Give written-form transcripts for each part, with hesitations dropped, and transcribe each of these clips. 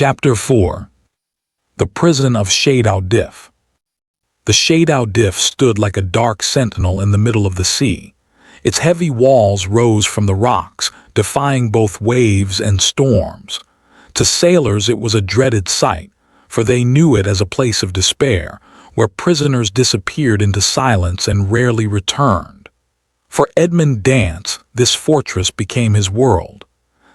Chapter 4. The Prison of Shade Au Dif. The Shade Au Dif stood like a dark sentinel in the middle of the sea. Its heavy walls rose from the rocks, defying both waves and storms. To sailors it was a dreaded sight, for they knew it as a place of despair, where prisoners disappeared into silence and rarely returned. For Edmund Dance, this fortress became his world.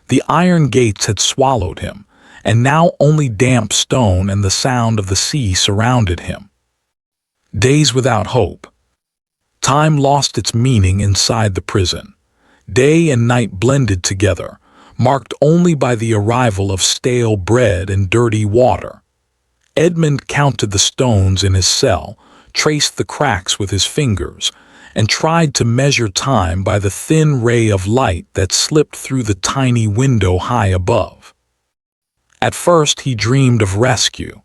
The iron gates had swallowed him, and now only damp stone and the sound of the sea surrounded him. Days without hope. Time lost its meaning inside the prison. Day and night blended together, marked only by the arrival of stale bread and dirty water. Edmund counted the stones in his cell, traced the cracks with his fingers, and tried to measure time by the thin ray of light that slipped through the tiny window high above. At first he dreamed of rescue.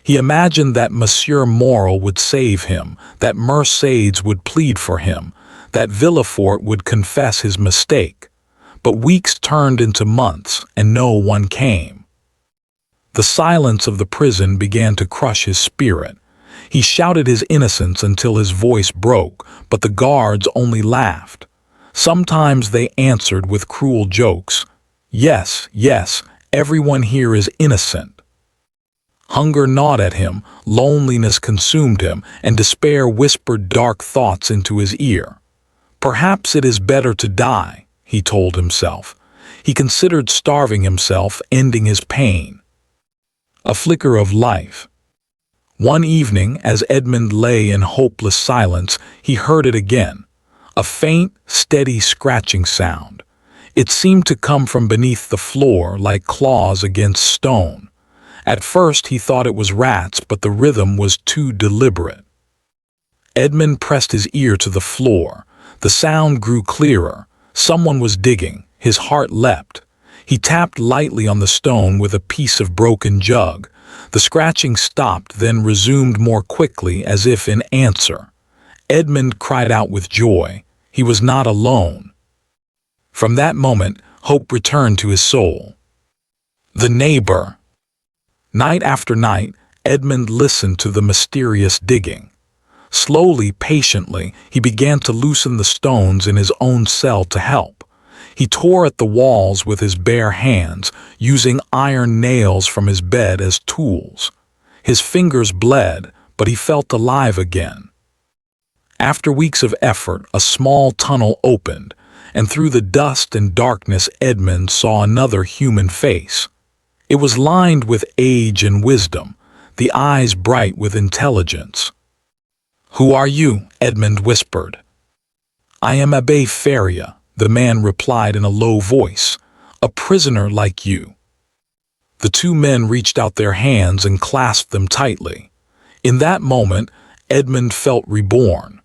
He imagined that Monsieur Morel would save him, that Mercedes would plead for him, that Villefort would confess his mistake. But weeks turned into months, and no one came. The silence of the prison began to crush his spirit. He shouted his innocence until his voice broke, but the guards only laughed. Sometimes they answered with cruel jokes. Yes, yes, everyone here is innocent. Hunger gnawed at him, loneliness consumed him, and despair whispered dark thoughts into his ear. Perhaps it is better to die, he told himself. He considered starving himself, ending his pain. A flicker of life. One evening, as Edmund lay in hopeless silence, he heard it again. A faint, steady scratching sound. It seemed to come from beneath the floor like claws against stone. At first he thought it was rats, but the rhythm was too deliberate. Edmund pressed his ear to the floor. The sound grew clearer. Someone was digging. His heart leapt. He tapped lightly on the stone with a piece of broken jug. The scratching stopped, then resumed more quickly, as if in answer. Edmund cried out with joy. He was not alone. From that moment, hope returned to his soul. The neighbor. Night after night, Edmund listened to the mysterious digging. Slowly, patiently, he began to loosen the stones in his own cell to help. He tore at the walls with his bare hands, using iron nails from his bed as tools. His fingers bled, but he felt alive again. After weeks of effort, a small tunnel opened, and through the dust and darkness Edmund saw another human face. It was lined with age and wisdom, the eyes bright with intelligence. "Who are you?" Edmund whispered. "I am Abbé Faria," the man replied in a low voice, "a prisoner like you." The two men reached out their hands and clasped them tightly. In that moment, Edmund felt reborn.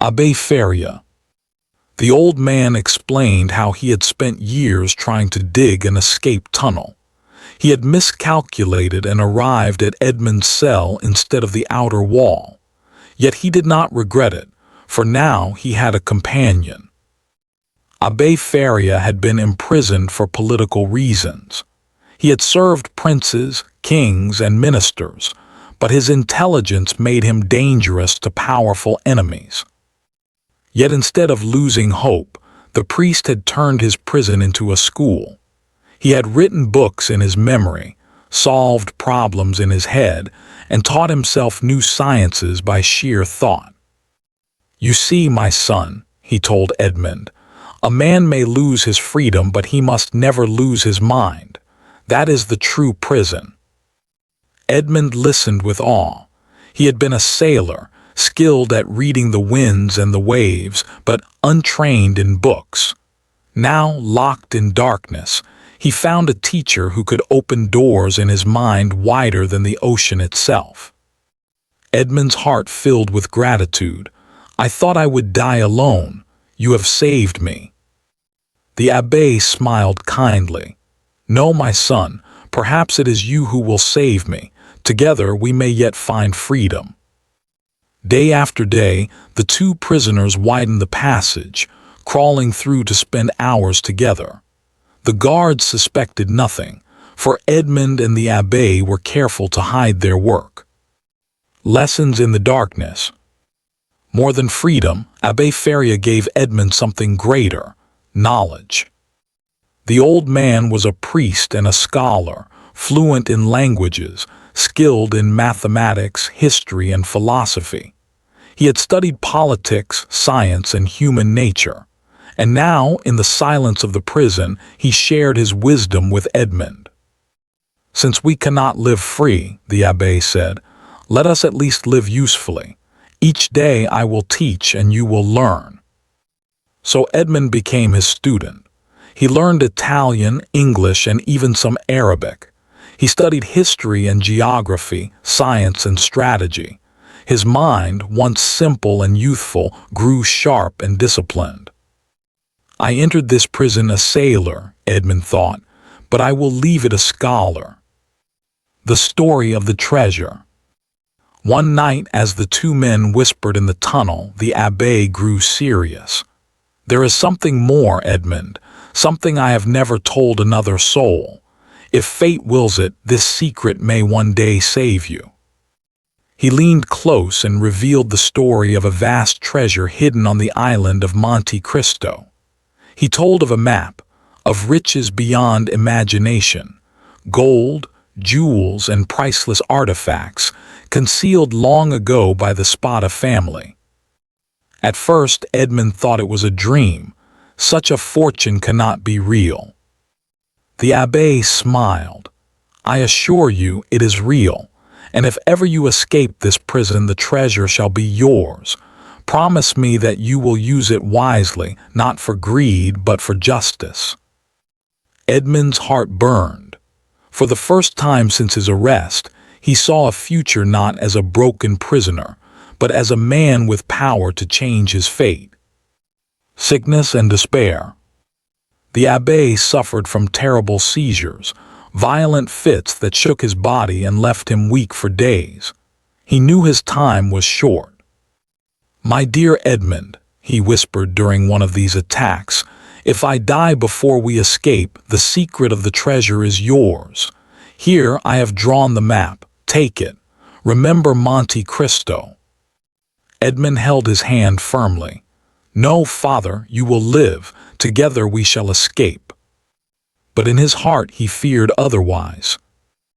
Abbé Faria. The old man explained how he had spent years trying to dig an escape tunnel. He had miscalculated and arrived at Edmund's cell instead of the outer wall. Yet he did not regret it, for now he had a companion. Abbé Faria had been imprisoned for political reasons. He had served princes, kings, and ministers, but his intelligence made him dangerous to powerful enemies. Yet instead of losing hope, the priest had turned his prison into a school. He had written books in his memory, solved problems in his head, and taught himself new sciences by sheer thought. "You see, my son," he told Edmund, "a man may lose his freedom, but he must never lose his mind. That is the true prison." Edmund listened with awe. He had been a sailor, skilled at reading the winds and the waves, but untrained in books. Now, locked in darkness, he found a teacher who could open doors in his mind wider than the ocean itself. Edmund's heart filled with gratitude. "I thought I would die alone. You have saved me." The abbé smiled kindly. "No, my son, perhaps it is you who will save me. Together we may yet find freedom." Day after day, the two prisoners widened the passage, crawling through to spend hours together. The guards suspected nothing, for Edmund and the abbé were careful to hide their work. Lessons in the darkness. More than freedom, Abbé Faria gave Edmund something greater: knowledge. The old man was a priest and a scholar, fluent in languages, skilled in mathematics, history, and philosophy. He had studied politics, science, and human nature, and now, in the silence of the prison, he shared his wisdom with Edmund. "Since we cannot live free," the abbé said, "let us at least live usefully. Each day I will teach and you will learn." So Edmund became his student. He learned Italian, English, and even some Arabic. He studied history and geography, science and strategy. His mind, once simple and youthful, grew sharp and disciplined. "I entered this prison a sailor," Edmund thought, "but I will leave it a scholar." The story of the treasure. One night, as the two men whispered in the tunnel, the abbé grew serious. "There is something more, Edmund, something I have never told another soul. If fate wills it, this secret may one day save you." He leaned close and revealed the story of a vast treasure hidden on the island of Monte Cristo. He told of a map, of riches beyond imagination, gold, jewels, and priceless artifacts concealed long ago by the Spada family. At first, Edmund thought it was a dream. Such a fortune cannot be real. The abbé smiled. "I assure you it is real, and if ever you escape this prison, the treasure shall be yours. Promise me that you will use it wisely, not for greed, but for justice." Edmund's heart burned. For the first time since his arrest, he saw a future not as a broken prisoner, but as a man with power to change his fate. Sickness and despair. The abbé suffered from terrible seizures, violent fits that shook his body and left him weak for days. He knew his time was short. "My dear Edmund," he whispered during one of these attacks, "if I die before we escape, the secret of the treasure is yours. Here I have drawn the map. Take it. Remember Monte Cristo." Edmund held his hand firmly. "No, father, you will live. Together we shall escape." But in his heart he feared otherwise.